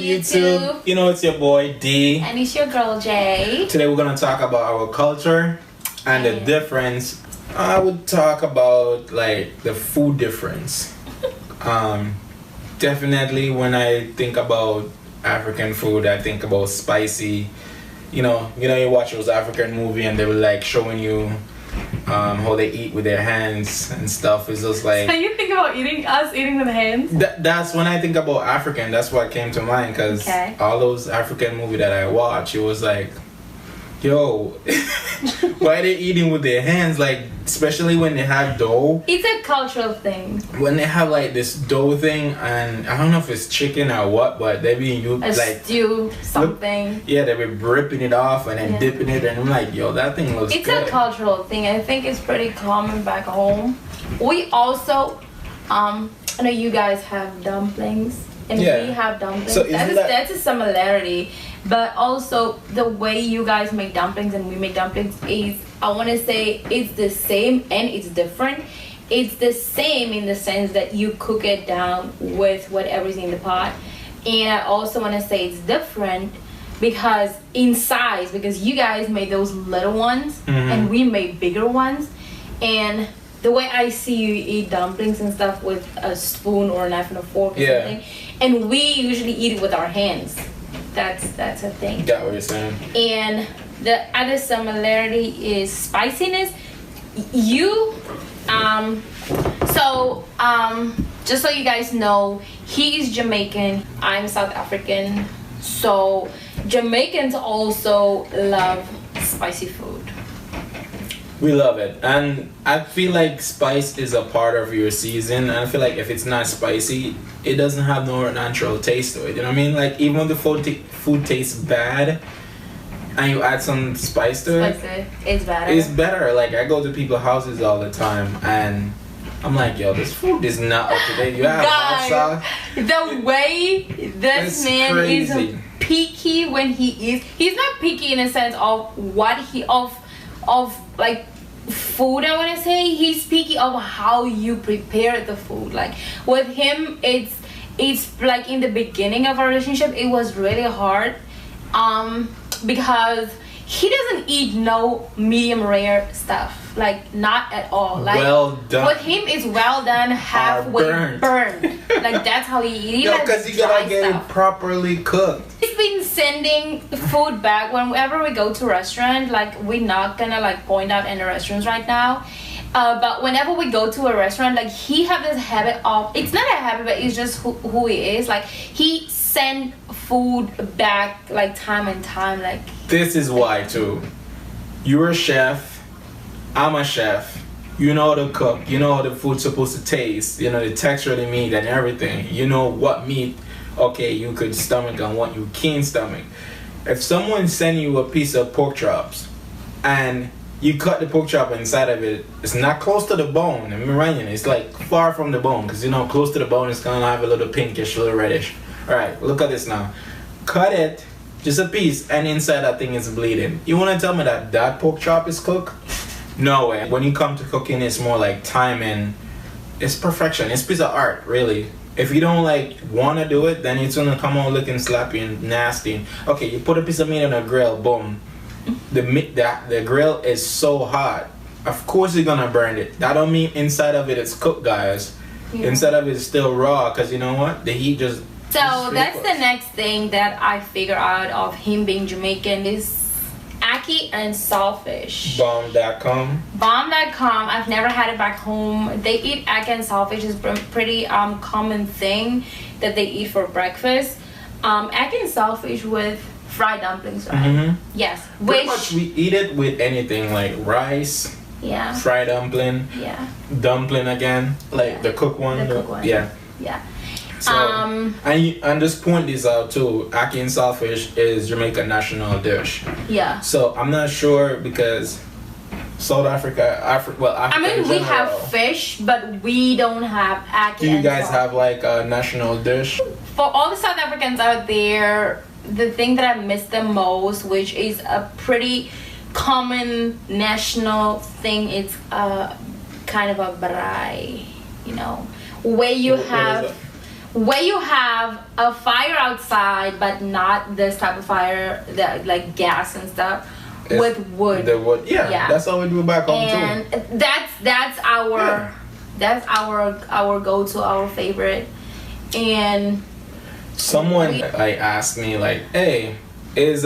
YouTube? You know, it's your boy D. And it's your girl J. Today we're going to talk about our culture and the difference. I would talk about like the food difference. Definitely when I think about African food, I think about spicy. You watch those African movie and they were like showing you how they eat with their hands and stuff. It's just like. So you think about eating with hands? That's when I think about African. That's what came to mind because all those African movie that I watch, it was like, yo, why are they eating with their hands? Like, especially when they have dough. It's a cultural thing. When they have like this dough thing, and I don't know if it's chicken or what, but they be like stew something. Yeah, they be ripping it off and then dipping it, and I'm like, yo, that thing looks good. It's a cultural thing. I think it's pretty common back home. We also, I know you guys have dumplings, and we have dumplings. So that's a similarity. But also the way you guys make dumplings and we make dumplings is, I want to say it's the same and it's different. It's the same in the sense that you cook it down with whatever's in the pot. And I also want to say it's different because in size, because you guys made those little ones and we made bigger ones. And the way I see you eat dumplings and stuff with a spoon or a knife and a fork or something, and we usually eat it with our hands. That's a thing. Got what you're saying. And the other similarity is spiciness. Just so you guys know, he is Jamaican, I'm South African. So Jamaicans also love spicy food. We love it, and I feel like spice is a part of your season. And I feel like if it's not spicy, it doesn't have no natural taste to it. You know what I mean? Like even when the food tastes bad, and you add some spice to it, it's better. It's better. Like I go to people's houses all the time, and I'm like, yo, this food is not up to date. You have hot sauce. The way this man is picky when he eats, he's not picky in a sense of what he of like food. I want to say he's picky of how you prepare the food. Like with him, it's like in the beginning of our relationship, it was really hard, because he doesn't eat no medium rare stuff, like not at all. Like well done. With him, it's well done, halfway burned. Like that's how he eats. No, because you gotta get it properly cooked. He's been sending food back whenever we go to a restaurant. Like we're not gonna like point out any restaurants right now, but whenever we go to a restaurant, like he have this habit of, it's not a habit, but it's just who he is. Like he send food back like time and time. Like this is why too. You're a chef, I'm a chef. You know how to cook, you know how the food's supposed to taste, you know the texture of the meat and everything. You know what meat, okay, you could stomach and what you can't stomach. If someone send you a piece of pork chops and you cut the pork chop inside of it, it's not close to the bone. I'm running, it's like far from the bone, because you know close to the bone it's gonna have a little pinkish, a little reddish. Alright, look at this now. Cut it, just a piece, and inside that thing is bleeding. You wanna tell me that pork chop is cooked? No way. When you come to cooking, it's more like time and it's perfection. It's a piece of art, really. If you don't like want to do it, then it's gonna come out looking sloppy and nasty. Okay, you put a piece of meat on a grill, boom. The grill is so hot. Of course you're gonna burn it. That don't mean inside of it is cooked, guys. Yeah. Inside of it is still raw, because you know what? The heat just. So that's the next thing that I figure out of him being Jamaican is ackee and saltfish. Bomb.com. Bomb.com. I've never had it back home. They eat ackee and saltfish. Is a pretty common thing that they eat for breakfast. Ackee and saltfish with fried dumplings, right? Yes. Pretty much we eat it with anything like rice. Yeah. Fried dumpling. Yeah. Dumpling again, like the cooked one. The cooked one. Yeah. Yeah. So, and just point this out too. Ackee and saltfish is Jamaican national dish. Yeah. So I'm not sure because South Africa, Africa I mean, we have fish, but we don't have ackee. Do you guys have like a national dish? For all the South Africans out there, the thing that I miss the most, which is a pretty common national thing, it's kind of a braai, you know, where you have where you have a fire outside, but not this type of fire that like gas and stuff. With wood. The wood, yeah. That's how we do back home and too. And that's our go-to, our favorite. And someone like asked me like, "Hey, is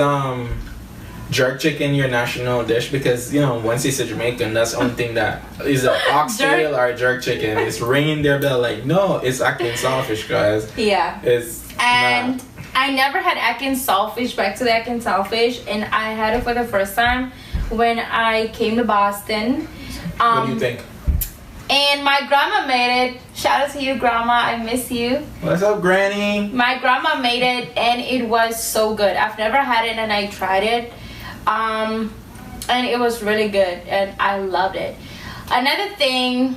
jerk chicken your national dish?" Because once you say Jamaican, that's the only thing that is an oxtail or jerk chicken. It's ringing their bell like, no, it's Atkins saltfish, guys. Yeah. It's and. Not. I never had Atkins saltfish, back to the Atkins saltfish, and I had it for the first time when I came to Boston. What do you think? And my grandma made it. Shout out to you, Grandma. I miss you. What's up, Granny? My grandma made it, and it was so good. I've never had it, and I tried it. And it was really good, and I loved it. Another thing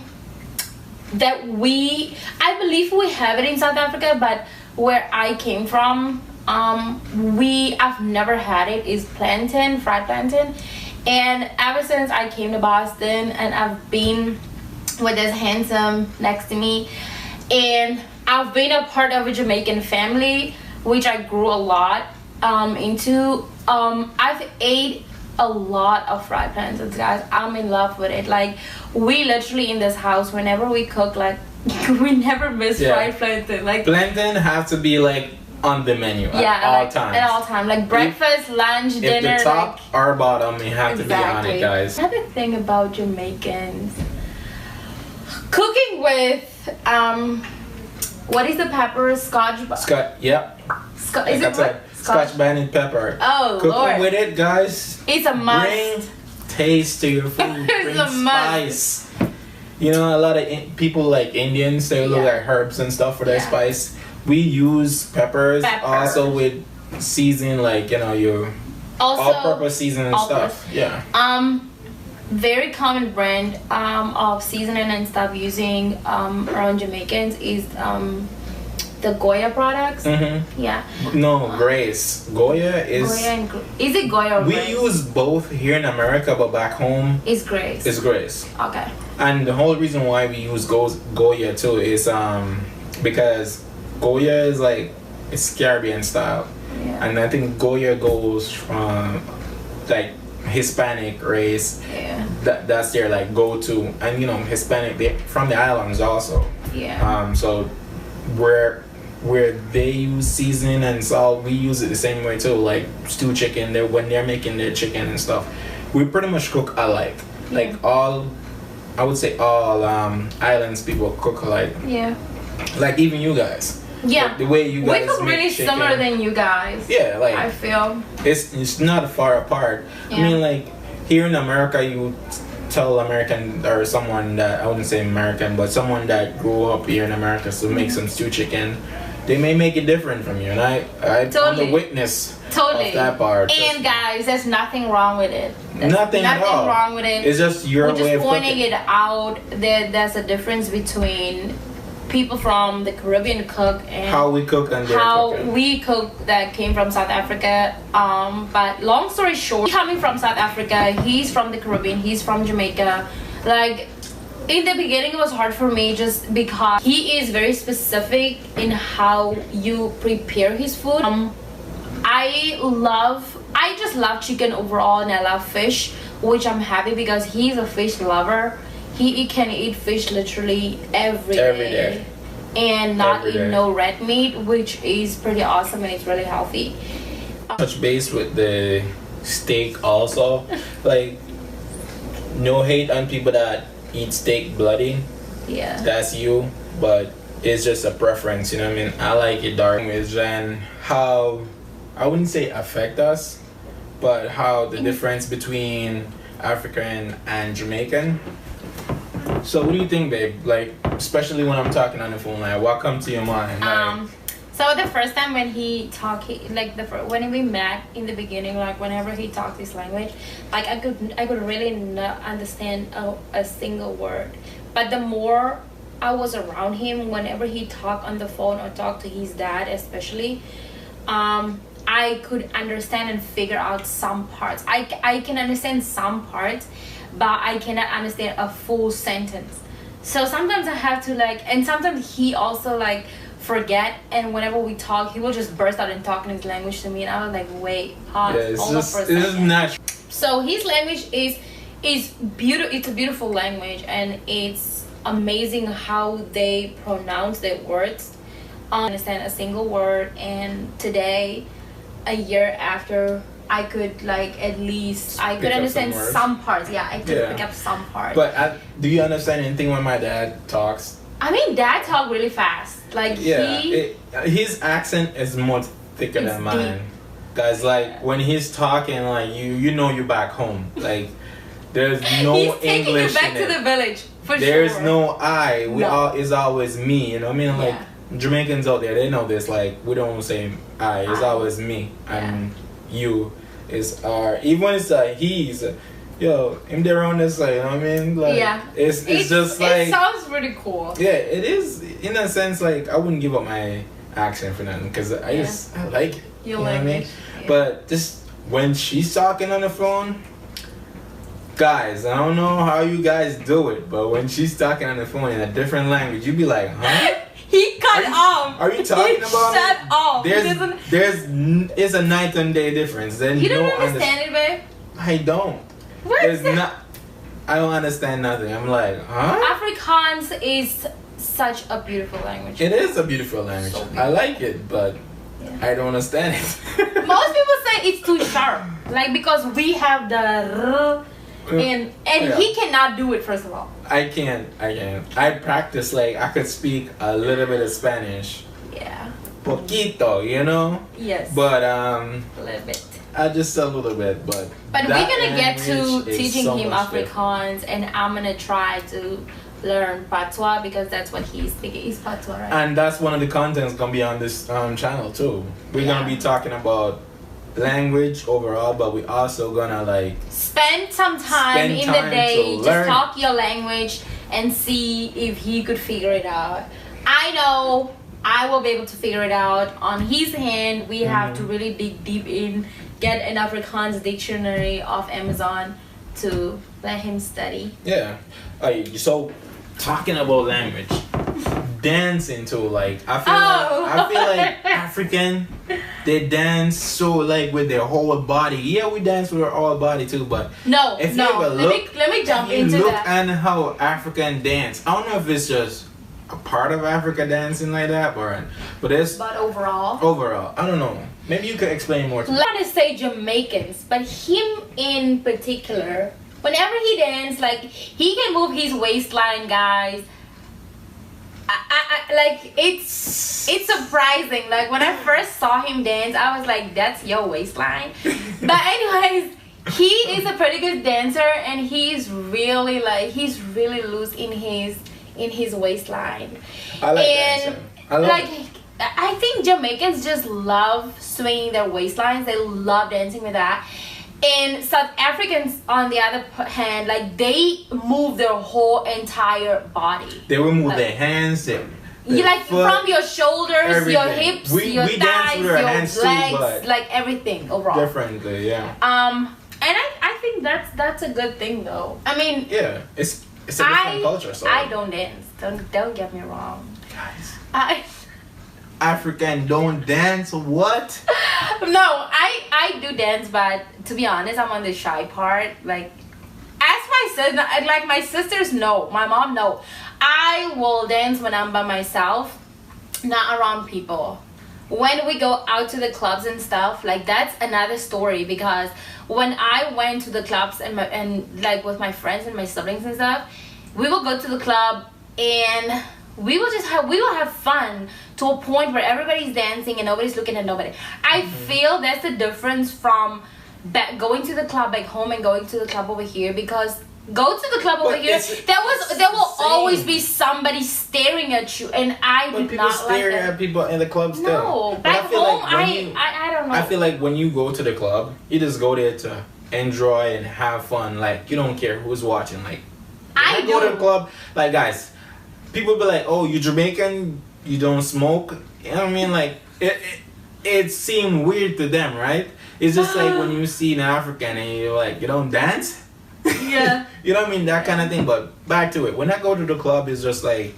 that I believe we have it in South Africa, but where I came from, I've never had it, is plantain, fried plantain. And ever since I came to Boston, and I've been with this handsome next to me, and I've been a part of a Jamaican family, which I grew a lot into. I've ate a lot of fried plantains, guys. I'm in love with it. Like, we literally in this house, whenever we cook, like, we never miss fried plantain. Like, plantain have to be like on the menu at all times. At all times, like breakfast, lunch, dinner. If the top or bottom, you have to be on it, guys. Another thing about Jamaicans, cooking with what is the pepper? Scotch. Yep. Is it what? Scotch bonnet pepper. Oh, cooking Lord. with it, guys. It's a must. Bring taste to your food. It's Bring a spice. A lot of people like Indians, they look like herbs and stuff for their spice. We use peppers also with season, like your all-purpose seasoning and stuff. Yeah. Very common brand of seasoning and stuff using around Jamaicans is the Goya products. Mm-hmm. Yeah. No, Grace. Goya is. Is it Goya or we Grace? use both here in America, but back home it's Grace. It's Grace. Okay. And the whole reason why we use Goya too is because Goya is like it's Caribbean style, and I think Goya goes from like Hispanic race. Yeah. That's their like go-to, and Hispanic, they from the islands also. Yeah. So where they use seasoning and salt, we use it the same way too. Like stew chicken, when they're making their chicken and stuff, we pretty much cook alike. Like I would say all islands people cook alike. Yeah. Like even you guys. Yeah. Like the way you guys we cook really chicken. similar than you guys. Yeah, like I feel it's not far apart. Yeah. I mean, like here in America, you tell American or someone that, I wouldn't say American, but someone that grew up here in America to make some stew chicken, they may make it different from you, and I'm the witness of that part. And guys, there's nothing wrong with it. Nothing at all. Nothing wrong with it. It's just your way of cooking. Just pointing it out. There's a difference between people from the Caribbean cook and how we cook and how we cook that came from South Africa. But long story short, coming from South Africa, he's from the Caribbean, he's from Jamaica. Like in the beginning it was hard for me just because he is very specific in how you prepare his food. I just love chicken overall, and I love fish, which I'm happy because he's a fish lover. He can eat fish literally every day. And not eat no red meat, which is pretty awesome, and it's really healthy. Touch base with the steak also. Like, no hate on people that eat steak bloody. Yeah. That's you, but it's just a preference, you know what I mean? I like it dark. And how, I wouldn't say affect us, but how the difference between African and Jamaican. So what do you think, babe? Like, especially when I'm talking on the phone, like, what comes to your mind? Like, so the first time when he talked, when we met in the beginning, like whenever he talked this language, like I could really not understand a single word. But the more I was around him, whenever he talked on the phone or talked to his dad, especially, I could understand and figure out some parts. I can understand some parts, but I cannot understand a full sentence. So sometimes I have to and sometimes he also forget, and whenever we talk, he will just burst out and talk in his language to me, and I was like, wait, pause, hold up for a second. It's natural. So his language is beautiful. It's a beautiful language, and it's amazing how they pronounce their words. I understand a single word, and today, a year after, I could like at least I could understand some parts. Yeah, I could pick up some parts. But do you understand anything when my dad talks? I mean, Dad talk really fast. Like his accent is more thicker than mine. Guys, like when he's talking, like you know you're back home. Like there's no he's English taking you back in to the village for There's sure. no I. It's always me. You know what I mean? Like Jamaicans out there, they know this. Like we don't say I. It's always me and you. Is our even when it's like he's. Yo, him there on this side, you know what I mean? Like, it's just like... It sounds pretty cool. Yeah, it is, in a sense, like, I wouldn't give up my accent for nothing, because I like it. You know what I mean? Yeah. But just, when she's talking on the phone, guys, I don't know how you guys do it, but when she's talking on the phone in a different language, you be like, huh? He cut off. Are you talking about shut off. There's a night and day difference. Then you don't understand it, babe? I don't. I don't understand nothing. I'm like, huh? Afrikaans is such a beautiful language. It is a beautiful language. So beautiful. I like it, but I don't understand it. Most people say it's too sharp, like because we have the and he cannot do it. First of all, I can't. I practice like I could speak a little bit of Spanish. Yeah. Poquito, you know. Yes. But a little bit. Just a little bit, but we're gonna get to teaching him Afrikaans, and I'm gonna try to learn Patois because that's what he's speaking. He's Patois, right? And that's one of the contents gonna be on this channel too. We're gonna be talking about language overall, but we also gonna like spend some time in the day, just talk your language and see if he could figure it out. I know I will be able to figure it out. On his hand, we have to really dig deep in. Get an Afrikaans dictionary off Amazon to let him study. Yeah. So talking about language, dancing too. Like I feel like African, they dance so like with their whole body. Yeah, we dance with our whole body too, but let me jump into look that. at how African dance. I don't know if it's just a part of Africa dancing like that, but overall, I don't know. Maybe you could explain more to me. I want to say Jamaicans, but him in particular, whenever he dances, like he can move his waistline, guys. I like it's surprising. Like when I first saw him dance, I was like, "That's your waistline." But anyways, he is a pretty good dancer, and he's really loose in his waistline. I like dancing. I love it. I think Jamaicans just love swinging their waistlines. They love dancing with that. And South Africans, on the other hand, like they move their whole entire body. They will move their hands. You like foot, from your shoulders, everything. Your hips, your thighs, your legs, too, like everything overall. Differently, yeah. And I think that's a good thing though. I mean, yeah, it's a different culture. So I don't dance. Don't get me wrong, guys. African don't dance. What? No, I do dance, but to be honest, I'm on the shy part. Like, as my sister, like my sisters know, my mom know. I will dance when I'm by myself, not around people. When we go out to the clubs and stuff, like that's another story, because when I went to the clubs and like with my friends and my siblings and stuff, we will go to the club and we will have fun to a point where everybody's dancing and nobody's looking at nobody. I feel that's the difference from going to the club back home and going to the club over here, because go to the club over here, there will always be somebody staring at you, and I do not like that. But people stare at people in the club still. No, back home, I don't know. I feel like when you go to the club, you just go there to enjoy and have fun. Like, you don't care who's watching. Like, I go to the club, like, guys, people be like, oh, you Jamaican, you don't smoke. You know what I mean? Like, it seemed weird to them, right? It's just like when you see an African and you're like, you don't dance? Yeah. You know what I mean? That kind of thing. But back to it. When I go to the club, it's just like,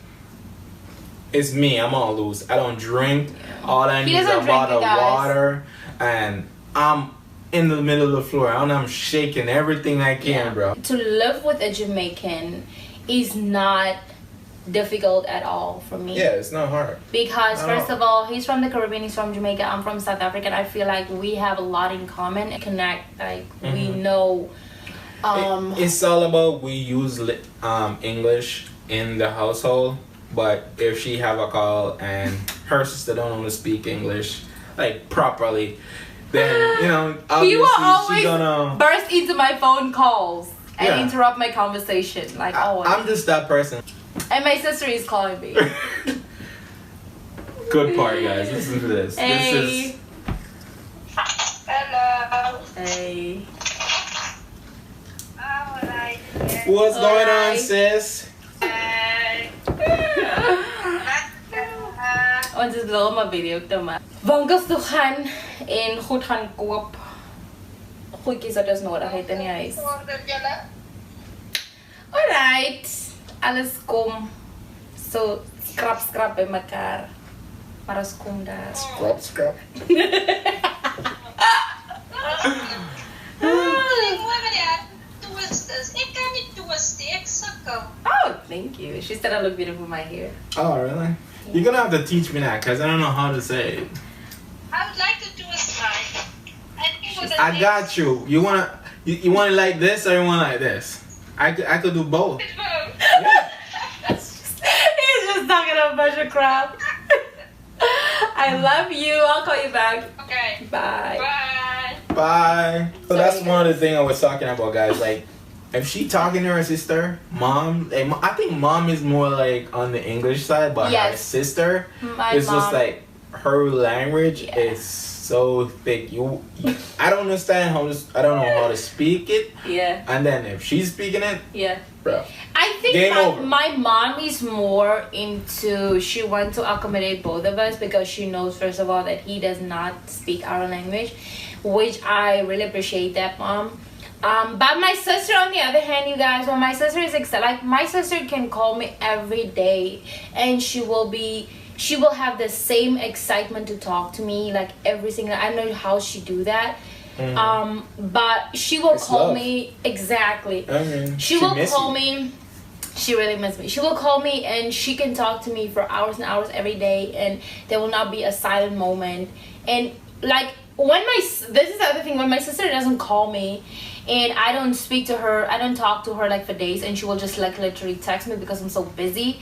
it's me. I'm all loose. I don't drink. Yeah. All I need is a bottle of water, and I'm in the middle of the floor, and I'm shaking everything I can, bro. To live with a Jamaican is not difficult at all for me. Yeah, it's not hard. Because first of all, he's from the Caribbean, he's from Jamaica, I'm from South Africa, and I feel like we have a lot in common and connect. Like we know. It's all about we use English in the household, but if she have a call and her sister don't want to speak English like properly, then you know obviously he will always she gonna burst into my phone calls and interrupt my conversation. Like always. I'm just that person. And my sister is calling me. Good part, guys. Listen to this. Hey. This is. Hello. Hey. Alright. What's going on, sis? Want to blow my video naman. Vang gustuhan in goed gaan koop. Goedjies wat ons nodig het in die huis. Alright. Alles kom so scrap by mekaar. Maar ons kom daar. Scrap. Oh, thank you. She said I look beautiful with my hair. Oh, really? You're gonna have to teach me that because I don't know how to say it. I would like to do a smile. I got you. You want it like this or you want it like this? I could do both. Yeah. He's just talking a bunch of crap. I love you. I'll call you back. Okay. Bye. Bye. So Sorry, that's one of the things I was talking about, guys. Like, if she talking to her sister, mom, I think mom is more like on the English side, but her sister is just like her language is so thick. I don't understand I don't know how to speak it. Yeah. And then if she's speaking it, bro. I think my mom is more into, she wants to accommodate both of us because she knows first of all that he does not speak our language, which I really appreciate that, mom. But my sister, on the other hand, you guys, when my sister is like, my sister can call me every day and she will have the same excitement to talk to me like every single. I don't know how she do that. But she will call me exactly. I mean, she will call me. She really misses me. She will call me and she can talk to me for hours and hours every day, and there will not be a silent moment. And like this is the other thing, when my sister doesn't call me and I don't speak to her, I don't talk to her like for days, and she will just like literally text me because I'm so busy.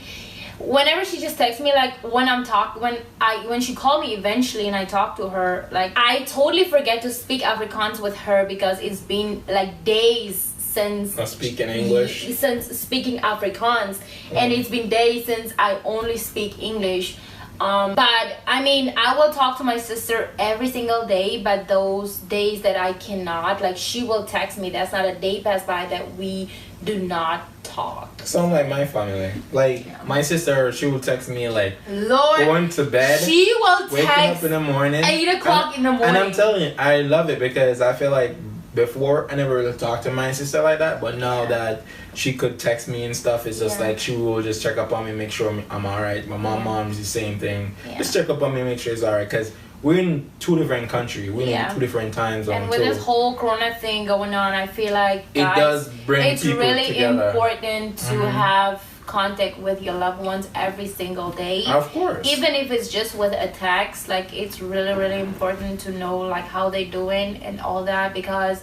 Whenever she just texts me, like when she called me eventually and I talk to her, like I totally forget to speak Afrikaans with her because it's been like days since speaking English, since speaking Afrikaans, and it's been days since I only speak English. But I mean, I will talk to my sister every single day, but those days that I cannot, like she will text me. That's not a day pass by that we do not talk. Sound like my family. Like my sister, she will text me like Lord, going to bed. She will waking text up in the morning, 8 o'clock in the morning. And I'm telling you, I love it because I feel like before I never really talked to my sister like that, but now that she could text me and stuff, it's just like she will just check up on me, make sure I'm alright. My mom's the same thing. Just check up on me, make sure it's alright, because we're in 2 different countries. We're in 2 different time zones. And with this whole corona thing going on, I feel like guys, it does bring it's people really together. Important to have contact with your loved ones every single day. Of course. Even if it's just with a text, like it's really, really important to know like how they doing and all that, because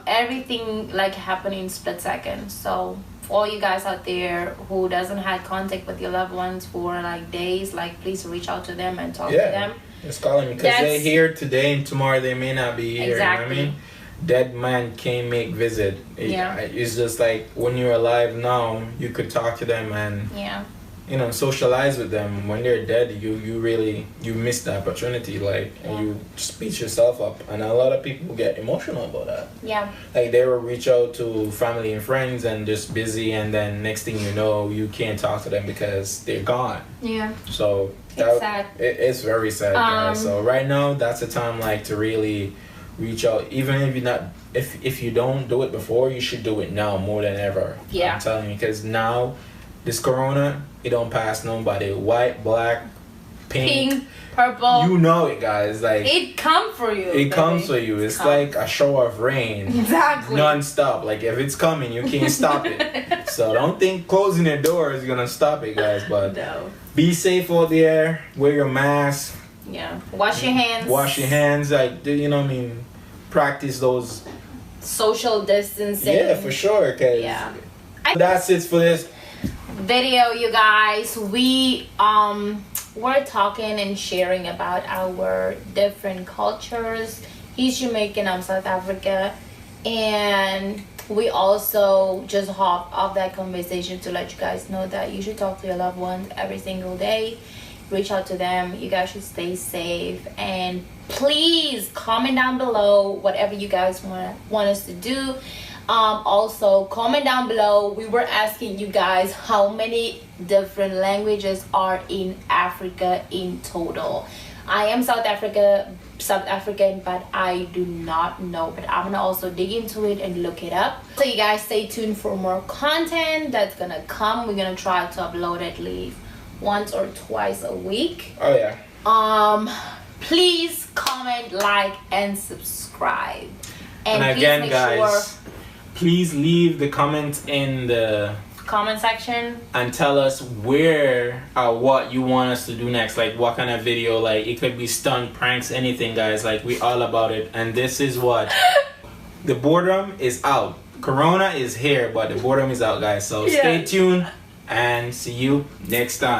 everything like happen in split seconds. So for all you guys out there who doesn't have contact with your loved ones for like days, like please reach out to them and talk to them. Just call them because they're here today and tomorrow they may not be here. Exactly. You know what I mean? Dead man can't make visit. It's just like when you're alive now, you could talk to them and socialize with them. When they're dead, you miss the opportunity. Like and you speed yourself up, and a lot of people get emotional about that. Yeah. Like they will reach out to family and friends and just busy, and then next thing you know, you can't talk to them because they're gone. Yeah. So it's sad. It's very sad, guys. So right now, that's the time like to really reach out. Even if you're not, if you don't do it before, you should do it now more than ever. Yeah. I'm telling you, because now this corona, it don't pass nobody. White, black, pink, purple. You know it, guys. Like it comes for you. It comes for you. It's like a shower of rain. Exactly. Non-stop. Like if it's coming, you can't stop it. So don't think closing the door is gonna stop it, guys. But no. Be safe out there. Wear your mask. Yeah. Wash your hands. Wash your hands. Like you know what I mean. Practice those social distancing. Yeah, for sure. Cause that's it for this video, you guys. We're talking and sharing about our different cultures. He's Jamaican, I'm South Africa, and we also just hopped off that conversation to let you guys know that you should talk to your loved ones every single day. Reach out to them. You guys should stay safe, and please comment down below whatever you guys want us to do. Also comment down below. We were asking you guys how many different languages are in Africa in total. I am South African, but I do not know, but I'm gonna also dig into it and look it up. So you guys stay tuned for more content that's gonna come. We're gonna try to upload at least once or twice a week. Oh yeah. Please comment, like, and subscribe. And again, guys, please leave the comments in the comment section and tell us where or what you want us to do next. Like what kind of video. Like it could be stunt, pranks, anything, guys. Like we all about it. And this is what the boredom is out. Corona is here, but the boredom is out, guys. So stay tuned and see you next time.